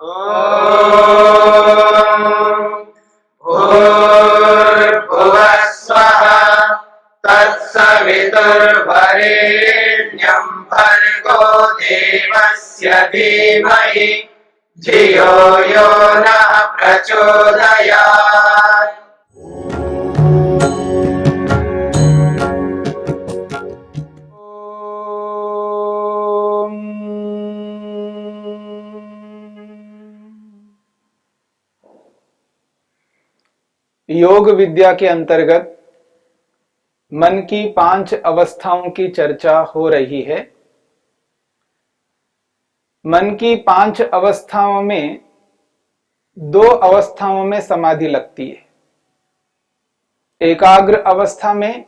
भूर्भुवः स्वः तत्सवितुर्वरेण्यं भर्गो देवस्य धीमहि धियो यो नः प्रचोदयात्। योग विद्या के अंतर्गत मन की 5 अवस्थाओं की चर्चा हो रही है। मन की 5 अवस्थाओं में 2 अवस्थाओं में समाधि लगती है, एकाग्र अवस्था में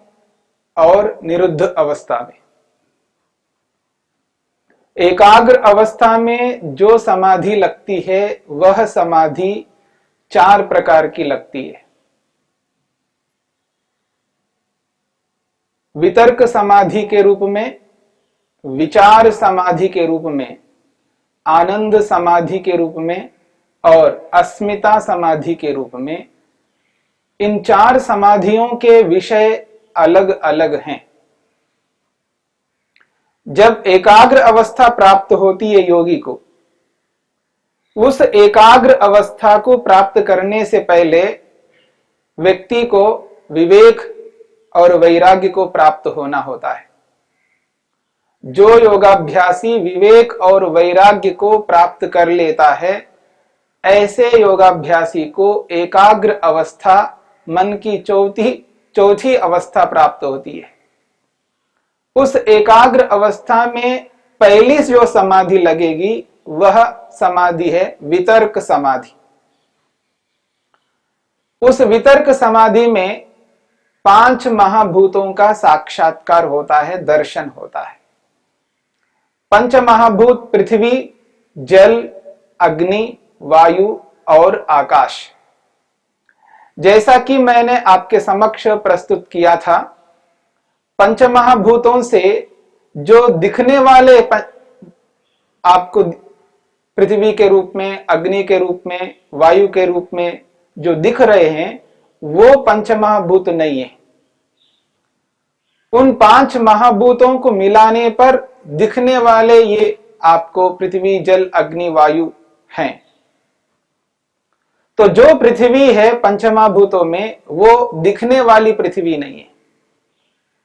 और निरुद्ध अवस्था में। एकाग्र अवस्था में जो समाधि लगती है वह समाधि 4 प्रकार की लगती है। वितर्क समाधि के रूप में, विचार समाधि के रूप में, आनंद समाधि के रूप में और अस्मिता समाधि के रूप में। इन 4 समाधियों के विषय अलग अलग हैं। जब एकाग्र अवस्था प्राप्त होती है योगी को, उस एकाग्र अवस्था को प्राप्त करने से पहले व्यक्ति को विवेक और वैराग्य को प्राप्त होना होता है। जो योगाभ्यासी विवेक और वैराग्य को प्राप्त कर लेता है, ऐसे योगाभ्यासी को एकाग्र अवस्था, मन की चौथी अवस्था प्राप्त होती है। उस एकाग्र अवस्था में पहली जो समाधि लगेगी वह समाधि है वितर्क समाधि। उस वितर्क समाधि में 5 महाभूतों का साक्षात्कार होता है, दर्शन होता है। 5 महाभूत पृथ्वी, जल, अग्नि, वायु और आकाश। जैसा कि मैंने आपके समक्ष प्रस्तुत किया था, 5 महाभूतों से जो दिखने वाले आपको पृथ्वी के रूप में, अग्नि के रूप में, वायु के रूप में जो दिख रहे हैं, वो 5 महाभूत नहीं है। उन 5 महाभूतों को मिलाने पर दिखने वाले ये आपको पृथ्वी, जल, अग्नि, वायु हैं। तो जो पृथ्वी है 5 महाभूतों में, वो दिखने वाली पृथ्वी नहीं है,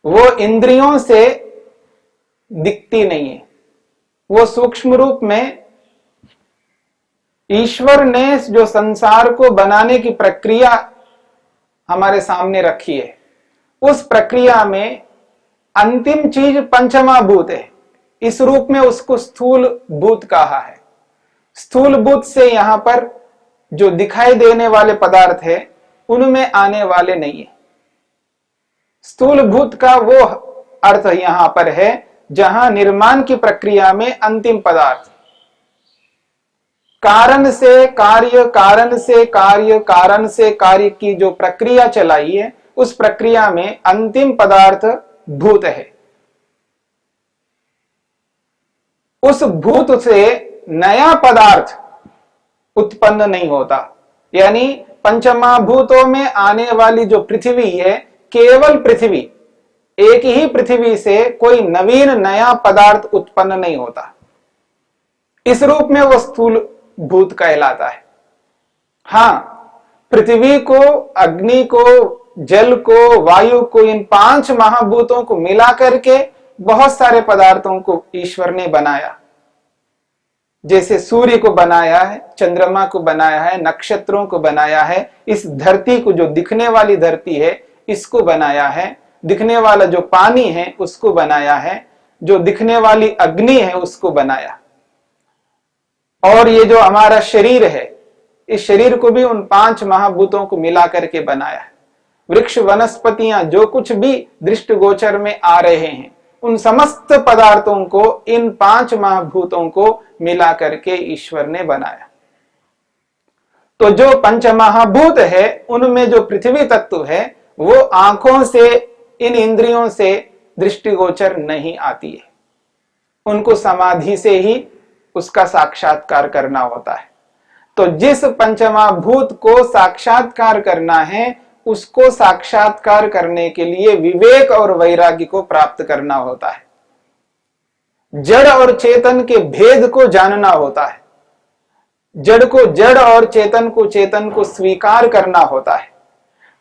वो इंद्रियों से दिखती नहीं है। वो सूक्ष्म रूप में ईश्वर ने जो संसार को बनाने की प्रक्रिया हमारे सामने रखी है, उस प्रक्रिया में अंतिम चीज 5 महाभूत है। इस रूप में उसको स्थूल भूत कहा है। स्थूल भूत से यहां पर जो दिखाई देने वाले पदार्थ है, उनमें आने वाले नहीं है। स्थूल भूत का वो अर्थ यहां पर है जहां निर्माण की प्रक्रिया में अंतिम पदार्थ, कारण से कार्य, कारण से कार्य, कारण से कार्य की जो प्रक्रिया चलाई है, उस प्रक्रिया में अंतिम पदार्थ भूत है। उस भूत से नया पदार्थ उत्पन्न नहीं होता। यानी 5 महाभूतों में आने वाली जो पृथ्वी है, केवल पृथ्वी, एक ही पृथ्वी से कोई नवीन नया पदार्थ उत्पन्न नहीं होता। इस रूप में वो स्थूल भूत कहलाता है। हां, पृथ्वी को, अग्नि को, जल को, वायु को, इन 5 महाभूतों को मिला करके बहुत सारे पदार्थों को ईश्वर ने बनाया। जैसे सूर्य को बनाया है, चंद्रमा को बनाया है, नक्षत्रों को बनाया है, इस धरती को, जो दिखने वाली धरती है, इसको बनाया है। दिखने वाला जो पानी है उसको बनाया है, जो दिखने वाली अग्नि है उसको बनाया। और ये जो हमारा शरीर है, इस शरीर को भी उन 5 महाभूतों को मिला करके बनाया है। वृक्ष, वनस्पतियां, जो कुछ भी दृष्टिगोचर में आ रहे हैं, उन समस्त पदार्थों को, इन 5 महाभूतों को मिला करके ईश्वर ने बनाया। तो जो 5 महाभूत है, उनमें जो पृथ्वी तत्व है, वो आंखों से, इन इंद्रियों से दृष्टिगोचर नहीं आती है। उनको समाधि से ही उसका साक्षात्कार करना होता है। तो जिस पंचमाभूत को साक्षात्कार करना है उसको साक्षात्कार करने के लिए विवेक और वैराग्य को प्राप्त करना होता है, जड़ और चेतन के भेद को जानना होता है, जड़ को जड़ और चेतन को स्वीकार करना होता है।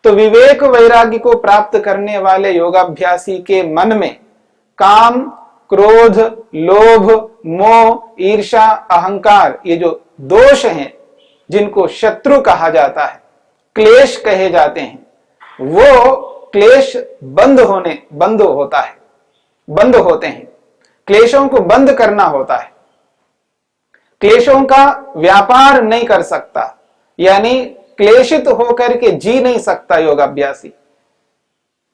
तो विवेक वैराग्य को प्राप्त करने वाले योगाभ्यासी के मन में काम, क्रोध, लोभ, मोह, ईर्षा, अहंकार, ये जो दोष हैं जिनको शत्रु कहा जाता है, क्लेश कहे जाते हैं, वो क्लेश बंद होते हैं। क्लेशों को बंद करना होता है। क्लेशों का व्यापार नहीं कर सकता, यानी क्लेशित होकर के जी नहीं सकता योगाभ्यासी,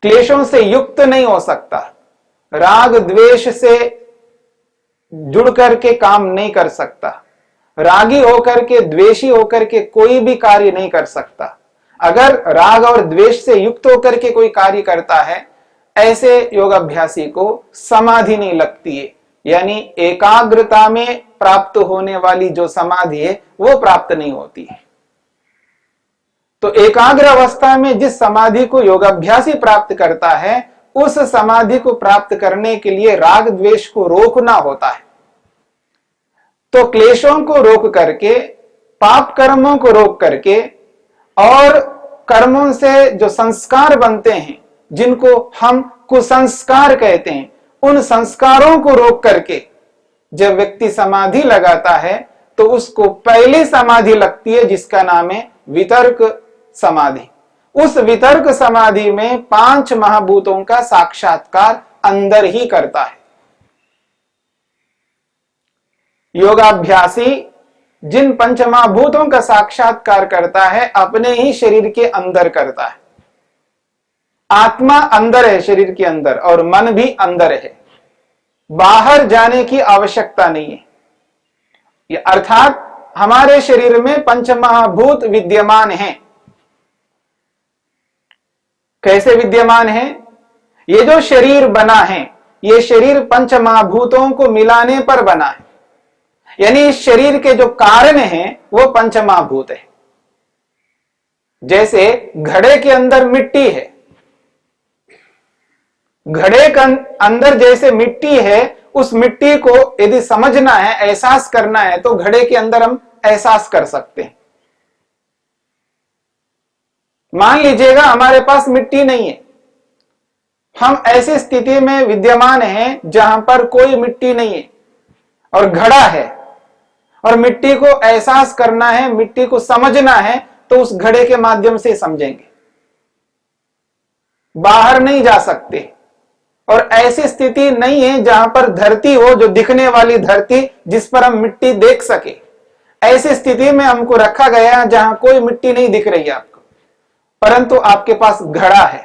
क्लेशों से युक्त नहीं हो सकता, राग द्वेष से जुड़ करके काम नहीं कर सकता, रागी होकर के द्वेषी होकर के कोई भी कार्य नहीं कर सकता। अगर राग और द्वेष से युक्त होकर के कोई कार्य करता है, ऐसे योगाभ्यासी को समाधि नहीं लगती है, यानी एकाग्रता में प्राप्त होने वाली जो समाधि है वो प्राप्त नहीं होती है। तो एकाग्र अवस्था में जिस समाधि को योगाभ्यासी प्राप्त करता है, उस समाधि को प्राप्त करने के लिए राग द्वेष को रोकना होता है। तो क्लेशों को रोक करके, पाप कर्मों को रोक करके, और कर्मों से जो संस्कार बनते हैं जिनको हम कुसंस्कार कहते हैं, उन संस्कारों को रोक करके जब व्यक्ति समाधि लगाता है तो उसको पहली समाधि लगती है जिसका नाम है वितर्क समाधि। उस वितर्क समाधि में 5 महाभूतों का साक्षात्कार अंदर ही करता है। योगाभ्यासी जिन पंचमहाभूतों का साक्षात्कार करता है अपने ही शरीर के अंदर करता है। आत्मा अंदर है शरीर के अंदर, और मन भी अंदर है, बाहर जाने की आवश्यकता नहीं है। अर्थात हमारे शरीर में पंचमहाभूत विद्यमान हैं। कैसे विद्यमान है? ये जो शरीर बना है, ये शरीर पंचमहाभूतों को मिलाने पर बना है, यानी इस शरीर के जो कारण हैं वो पंचमहाभूत है। जैसे घड़े के अंदर मिट्टी है, घड़े के अंदर जैसे मिट्टी है, उस मिट्टी को यदि समझना है, एहसास करना है, तो घड़े के अंदर हम एहसास कर सकते हैं। मान लीजिएगा हमारे पास मिट्टी नहीं है, हम ऐसी स्थिति में विद्यमान हैं जहां पर कोई मिट्टी नहीं है और घड़ा है, और मिट्टी को एहसास करना है, मिट्टी को समझना है, तो उस घड़े के माध्यम से समझेंगे, बाहर नहीं जा सकते। और ऐसी स्थिति नहीं है जहां पर धरती हो, जो दिखने वाली धरती जिस पर हम मिट्टी देख सके, ऐसी स्थिति में हमको रखा गया जहां कोई मिट्टी नहीं दिख रही है आपको, परंतु आपके पास घड़ा है,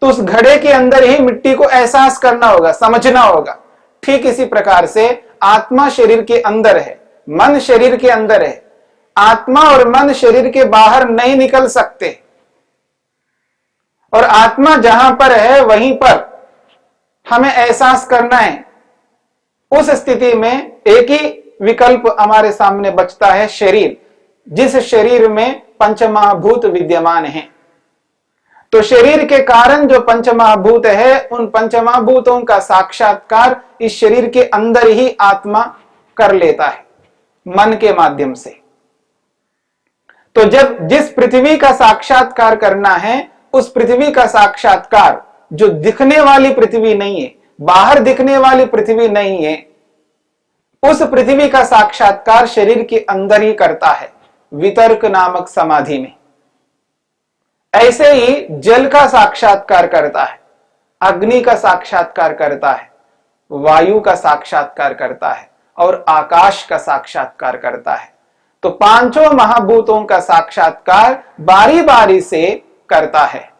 तो उस घड़े के अंदर ही मिट्टी को एहसास करना होगा, समझना होगा। ठीक इसी प्रकार से आत्मा शरीर के अंदर है, मन शरीर के अंदर है, आत्मा और मन शरीर के बाहर नहीं निकल सकते, और आत्मा जहां पर है वहीं पर हमें एहसास करना है। उस स्थिति में एक ही विकल्प हमारे सामने बचता है, शरीर, जिस शरीर में पंचमहाभूत विद्यमान है। तो शरीर के कारण जो पंचमहाभूत है, उन पंचमहाभूतों का साक्षात्कार इस शरीर के अंदर ही आत्मा कर लेता है, मन के माध्यम से। तो जब जिस पृथ्वी का साक्षात्कार करना है, उस पृथ्वी का साक्षात्कार जो दिखने वाली पृथ्वी नहीं है, बाहर दिखने वाली पृथ्वी नहीं है, उस पृथ्वी का साक्षात्कार शरीर के अंदर ही करता है, वितर्क नामक समाधि में। ऐसे ही जल का साक्षात्कार करता है, अग्नि का साक्षात्कार करता है, वायु का साक्षात्कार करता है, और आकाश का साक्षात्कार करता है। तो 5 महाभूतों का साक्षात्कार बारी बारी से करता है।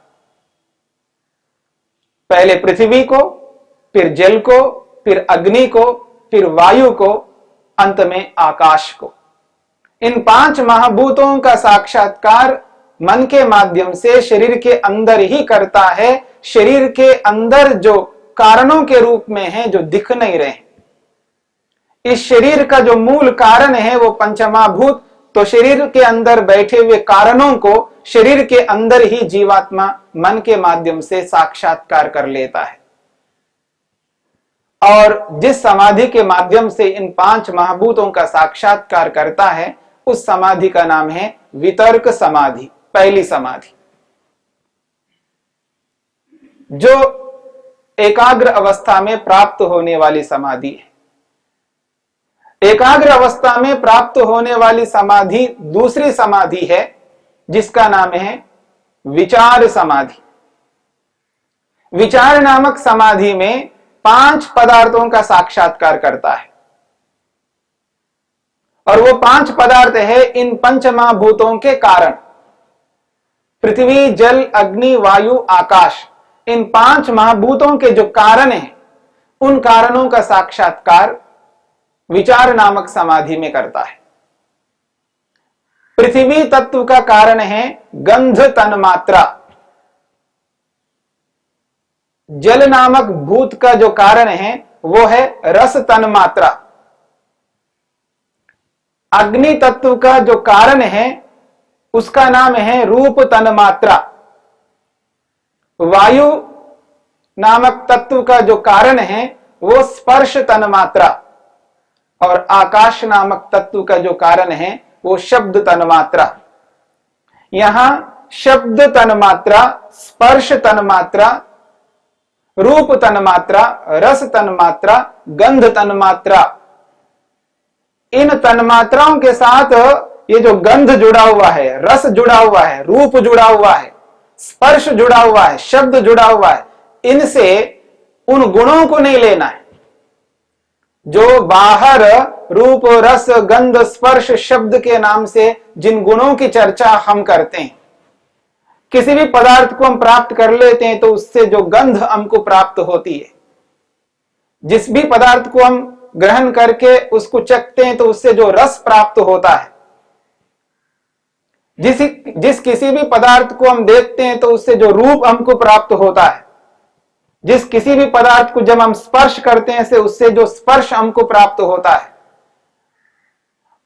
पहले पृथ्वी को, फिर जल को, फिर अग्नि को, फिर वायु को, अंत में आकाश को। इन 5 महाभूतों का साक्षात्कार मन के माध्यम से शरीर के अंदर ही करता है। शरीर के अंदर जो कारणों के रूप में है, जो दिख नहीं रहे, इस शरीर का जो मूल कारण है वो पंचमहाभूत तो शरीर के अंदर बैठे हुए कारणों को शरीर के अंदर ही जीवात्मा मन के माध्यम से साक्षात्कार कर लेता है। और जिस समाधि के माध्यम से इन 5 महाभूतों का साक्षात्कार करता है, उस समाधि का नाम है वितर्क समाधि, पहली समाधि, जो एकाग्र अवस्था में प्राप्त होने वाली समाधि है। एकाग्र अवस्था में प्राप्त होने वाली समाधि दूसरी समाधि है, जिसका नाम है विचार समाधि। विचार नामक समाधि में 5 पदार्थों का साक्षात्कार करता है, और वो 5 पदार्थ है इन पंचमहाभूतों के कारण। पृथ्वी, जल, अग्नि, वायु, आकाश, इन 5 महाभूतों के जो कारण हैं, उन कारणों का साक्षात्कार विचार नामक समाधि में करता है। पृथ्वी तत्व का कारण है गंध तन्मात्रा। जल नामक भूत का जो कारण है वो है रस तन्मात्रा। अग्नि तत्व का जो कारण है उसका नाम है रूप तन्मात्रा। वायु नामक तत्व का जो कारण है वो स्पर्श तन्मात्रा, और आकाश नामक तत्व का जो कारण है वो शब्द तन्मात्रा। यहां शब्द तन्मात्रा, स्पर्श तन्मात्रा, रूप तन्मात्रा, रस तन्मात्रा, गंध तन्मात्रा, इन तन्मात्राओं के साथ ये जो गंध जुड़ा हुआ है, रस जुड़ा हुआ है, रूप जुड़ा हुआ है, स्पर्श जुड़ा हुआ है, शब्द जुड़ा हुआ है, इनसे उन गुणों को नहीं लेना है जो बाहर रूप, रस, गंध, स्पर्श, शब्द के नाम से जिन गुणों की चर्चा हम करते हैं। किसी भी पदार्थ को हम प्राप्त कर लेते हैं तो उससे जो गंध हमको प्राप्त होती है, जिस भी पदार्थ को हम ग्रहण करके उसको चखते हैं तो उससे जो रस प्राप्त होता है, जिस किसी भी पदार्थ को हम देखते हैं तो उससे जो रूप हमको प्राप्त होता है, जिस किसी भी पदार्थ को जब हम स्पर्श करते हैं से उससे जो स्पर्श हमको प्राप्त होता है,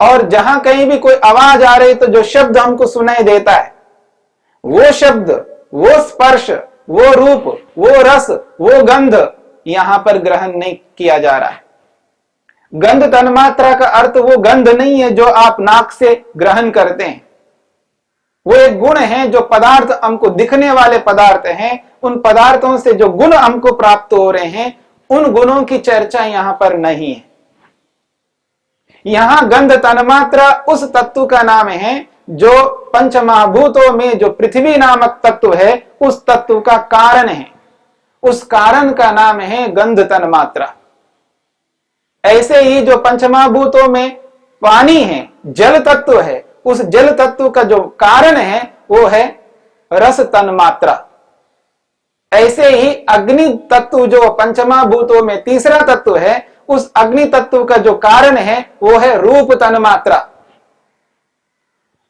और जहां कहीं भी कोई आवाज आ रही तो जो शब्द हमको सुनाई देता है, वो शब्द, वो स्पर्श, वो रूप, वो रस, वो गंध यहां पर ग्रहण नहीं किया जा रहा है। गंध तन्मात्रा का अर्थ वो गंध नहीं है जो आप नाक से ग्रहण करते हैं, वो एक गुण है जो पदार्थ हमको दिखने वाले पदार्थ हैं, उन पदार्थों से जो गुण हमको प्राप्त हो रहे हैं, उन गुणों की चर्चा यहां पर नहीं है। यहां गंध तन्मात्रा उस तत्व का नाम है जो पंचमहाभूतों में जो पृथ्वी नामक तत्व है उस तत्व का कारण है, उस कारण का नाम है गंध तन्मात्रा। ऐसे ही जो पंचमहाभूतों में पानी है, जल तत्व है, उस जल तत्व का जो कारण है वो है रस तन्मात्रा। ऐसे ही अग्नि तत्व जो पंचमहाभूतों में तीसरा तत्व है, उस अग्नि तत्व का जो कारण है वो है रूप तन्मात्रा।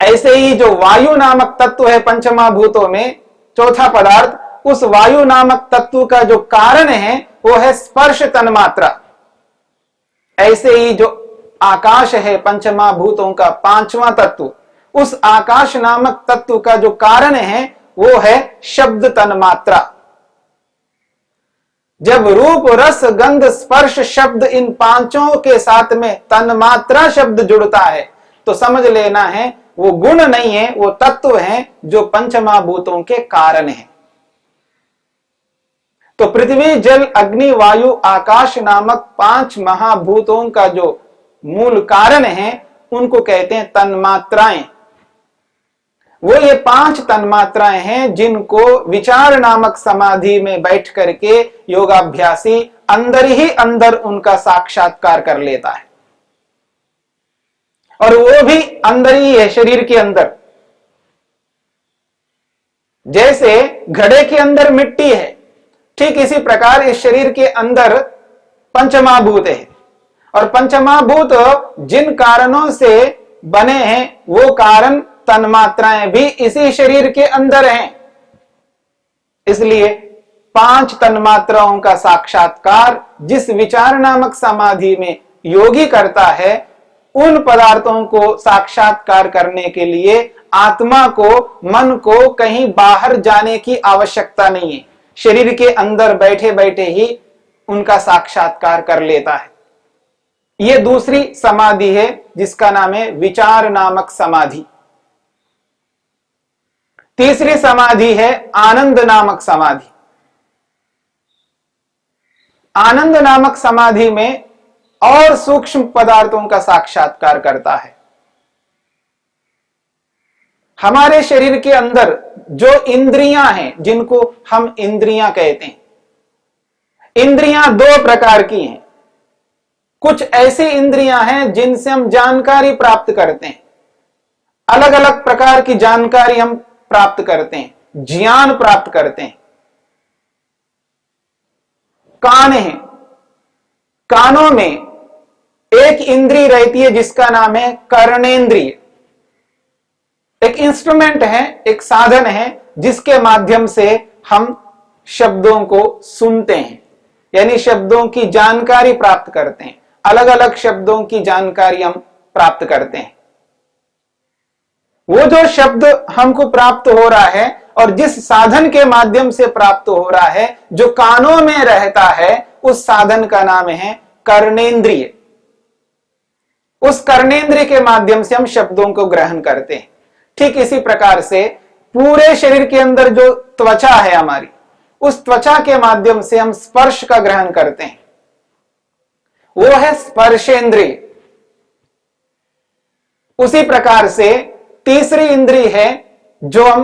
ऐसे ही जो वायु नामक तत्व है पंचमहाभूतों में चौथा पदार्थ, उस वायु नामक तत्व का जो कारण है वो है स्पर्श तन्मात्रा। ऐसे ही जो आकाश है पंचमहाभूतों का 5वां तत्व, उस आकाश नामक तत्व का जो कारण है वो है शब्द तन्मात्रा। जब रूप, रस, गंध, स्पर्श, शब्द इन 5 के साथ में तन्मात्रा शब्द जुड़ता है तो समझ लेना है वो गुण नहीं है, वो तत्व है जो पंचमहाभूतों के कारण है। तो पृथ्वी, जल, अग्नि, वायु, आकाश नामक 5 महाभूतों का जो मूल कारण है उनको कहते हैं तन्मात्राएं। वो ये 5 तन्मात्राएं हैं जिनको विचार नामक समाधि में बैठ करके योगाभ्यासी अंदर ही अंदर उनका साक्षात्कार कर लेता है, और वो भी अंदर ही है, शरीर के अंदर। जैसे घड़े के अंदर मिट्टी है, ठीक इसी प्रकार इस शरीर के अंदर पंचमहाभूत है, और पंचमहाभूत जिन कारणों से बने हैं वो कारण तन्मात्राएं भी इसी शरीर के अंदर हैं। इसलिए 5 तन्मात्राओं का साक्षात्कार जिस विचार नामक समाधि में योगी करता है उन पदार्थों को साक्षात्कार करने के लिए आत्मा को, मन को कहीं बाहर जाने की आवश्यकता नहीं है। शरीर के अंदर बैठे बैठे ही उनका साक्षात्कार कर लेता है। यह दूसरी समाधि है जिसका नाम है विचार नामक समाधि। तीसरी समाधि है आनंद नामक समाधि। आनंद नामक समाधि में और सूक्ष्म पदार्थों का साक्षात्कार करता है। हमारे शरीर के अंदर जो इंद्रियां हैं, जिनको हम इंद्रियां कहते हैं, इंद्रियां दो प्रकार की हैं। कुछ ऐसी इंद्रियां हैं जिनसे हम जानकारी प्राप्त करते हैं, अलग अलग प्रकार की जानकारी हम प्राप्त करते हैं, ज्ञान प्राप्त करते हैं। कान है, कानों में एक इंद्रिय रहती है जिसका नाम है कर्णेंद्रिय। एक इंस्ट्रूमेंट है, एक साधन है जिसके माध्यम से हम शब्दों को सुनते हैं, यानी शब्दों की जानकारी प्राप्त करते हैं। अलग अलग शब्दों की जानकारी हम प्राप्त करते हैं। वो जो शब्द हमको प्राप्त हो रहा है और जिस साधन के माध्यम से प्राप्त हो रहा है, जो कानों में रहता है, उस साधन का नाम है कर्णेंद्रिय। उस कर्णेंद्रिय के माध्यम से हम शब्दों को ग्रहण करते हैं। ठीक इसी प्रकार से पूरे शरीर के अंदर जो त्वचा है हमारी, उस त्वचा के माध्यम से हम स्पर्श का ग्रहण करते हैं, वो है स्पर्शेंद्रिय। उसी प्रकार से तीसरी इंद्रिय है जो हम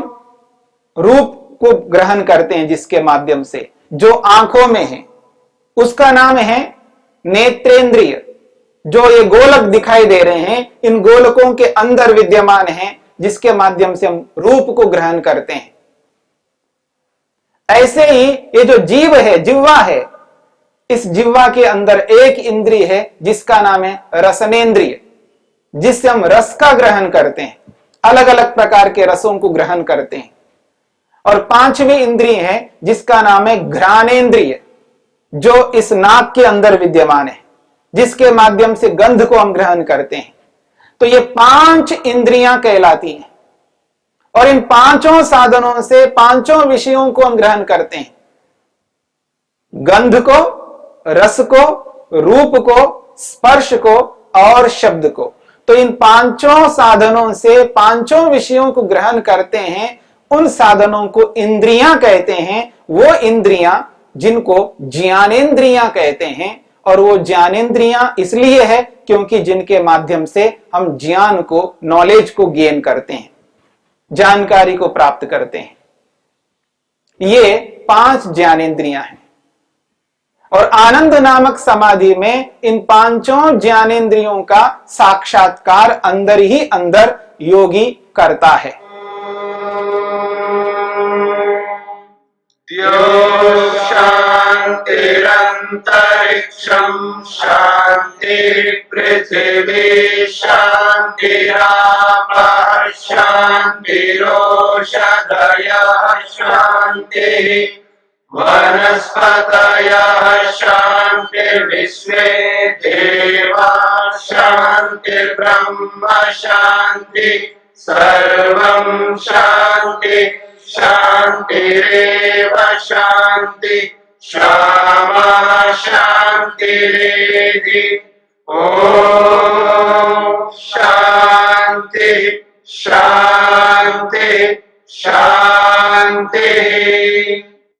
रूप को ग्रहण करते हैं, जिसके माध्यम से, जो आंखों में है, उसका नाम है नेत्रेंद्रिय। जो ये गोलक दिखाई दे रहे हैं, इन गोलकों के अंदर विद्यमान है, जिसके माध्यम से हम रूप को ग्रहण करते हैं। ऐसे ही ये जो जीव है, जिह्वा है, इस जिह्वा के अंदर एक इंद्रिय है जिसका नाम है रसनेंद्रिय, जिससे हम रस का ग्रहण करते हैं, अलग अलग प्रकार के रसों को ग्रहण करते हैं। और पांचवी इंद्रिय है जिसका नाम है घ्राणेंद्रिय, जो इस नाक के अंदर विद्यमान है, जिसके माध्यम से गंध को हम ग्रहण करते हैं। तो ये 5 इंद्रियां कहलाती हैं और इन पांचों साधनों से पांचों विषयों को हम ग्रहण करते हैं। गंध को, रस को, रूप को, स्पर्श को और शब्द को। तो इन पांचों साधनों से पांचों विषयों को ग्रहण करते हैं। उन साधनों को इंद्रियां कहते हैं, वो इंद्रियां जिनको ज्ञानेंद्रियां कहते हैं। और वो ज्ञानेंद्रियां इसलिए है क्योंकि जिनके माध्यम से हम ज्ञान को, नॉलेज को गेन करते हैं, जानकारी को प्राप्त करते हैं। ये 5 ज्ञानेंद्रियां हैं। और आनंद नामक समाधि में इन पांचों ज्ञानेंद्रियों का साक्षात्कार अंदर ही अंदर योगी करता है। शांतिरंतरिक्षं शांति पृथिवी शांतिरापः शांतिरोषधयः शांतिः वनस्पतयः शांतिर्विश्वे देवाः शांतिर्ब्रह्म शांति सर्वं शांति शांतिरेव शांति क्षमा शांतिरेधि। ओम शांति शांति शांति।